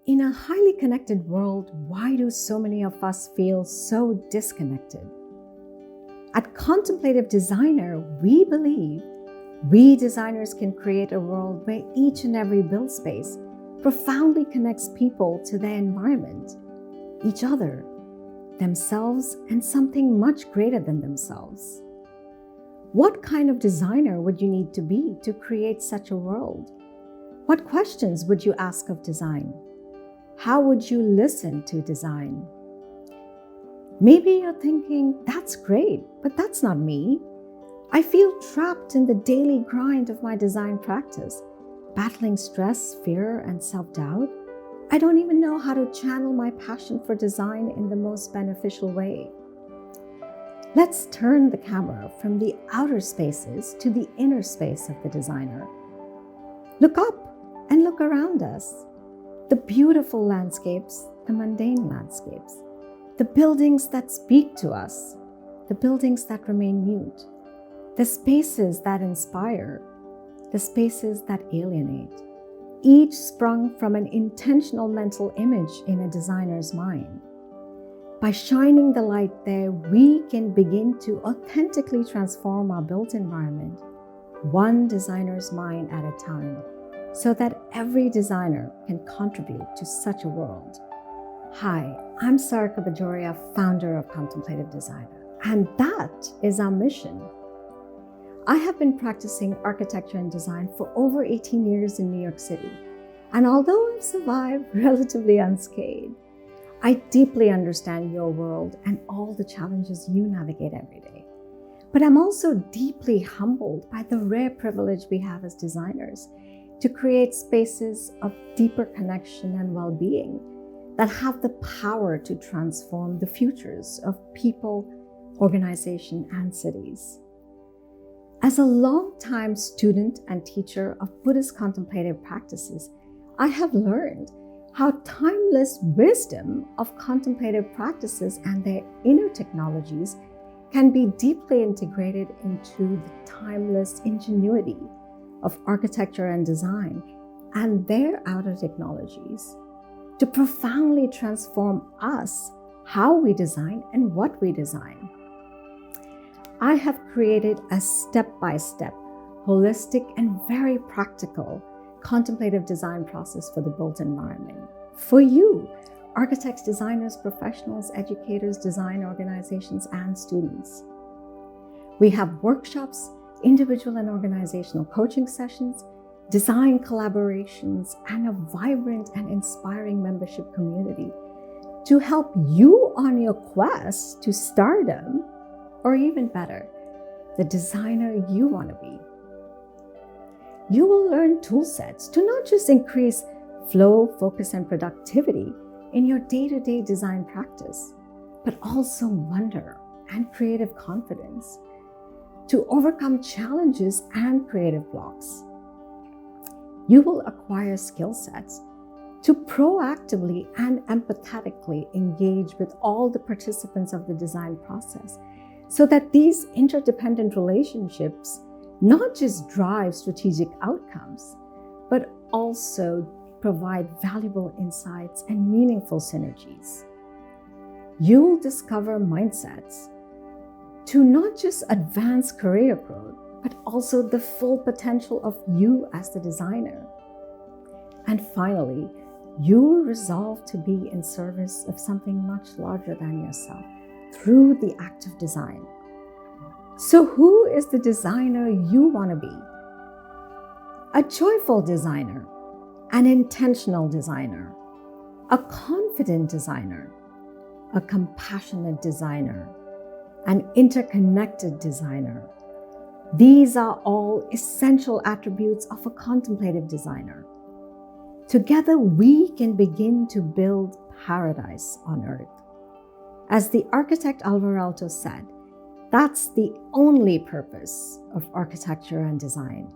In a highly connected world, why do so many of us feel so disconnected? At Contemplative Designer, we believe we designers can create a world where each and every built space profoundly connects people to their environment, each other, themselves, and something much greater than themselves. What kind of designer would you need to be to create such a world? What questions would you ask of design? How would you listen to design? Maybe you're thinking, that's great, but that's not me. I feel trapped in the daily grind of my design practice, battling stress, fear, and self-doubt. I don't even know how to channel my passion for design in the most beneficial way. Let's turn the camera from the outer spaces to the inner space of the designer. Look up and look around us. The beautiful landscapes, the mundane landscapes, the buildings that speak to us, the buildings that remain mute, the spaces that inspire, the spaces that alienate, each sprung from an intentional mental image in a designer's mind. By shining the light there, we can begin to authentically transform our built environment, one designer's mind at a time, so that every designer can contribute to such a world. Hi, I'm Sarika, Bajoria, founder of Contemplative Designer, and that is our mission. I have been practicing architecture and design for over 18 years in New York City, and although I've survived relatively unscathed, I deeply understand your world and all the challenges you navigate every day. But I'm also deeply humbled by the rare privilege we have as designers to create spaces of deeper connection and well-being that have the power to transform the futures of people, organization, and cities. As a long-time student and teacher of Buddhist contemplative practices, I have learned how timeless wisdom of contemplative practices and their inner technologies can be deeply integrated into the timeless ingenuity of architecture and design and their outer technologies to profoundly transform us, how we design and what we design. I have created a step-by-step, holistic and very practical contemplative design process for the built environment. For you, architects, designers, professionals, educators, design organizations, and students. We have workshops, individual and organizational coaching sessions, design collaborations, and a vibrant and inspiring membership community to help you on your quest to stardom, or even better, the designer you want to be. You will learn tool sets to not just increase flow, focus, and productivity in your day-to-day design practice, but also wonder and creative confidence to overcome challenges and creative blocks. You will acquire skill sets to proactively and empathetically engage with all the participants of the design process so that these interdependent relationships not just drive strategic outcomes, but also provide valuable insights and meaningful synergies. You'll discover mindsets to not just advance career growth, but also the full potential of you as the designer. And finally, you'll resolve to be in service of something much larger than yourself through the act of design. So who is the designer you want to be? A joyful designer, an intentional designer, a confident designer, a compassionate designer, an interconnected designer. These are all essential attributes of a contemplative designer. Together, we can begin to build paradise on earth. As the architect Alvar Aalto said, that's the only purpose of architecture and design.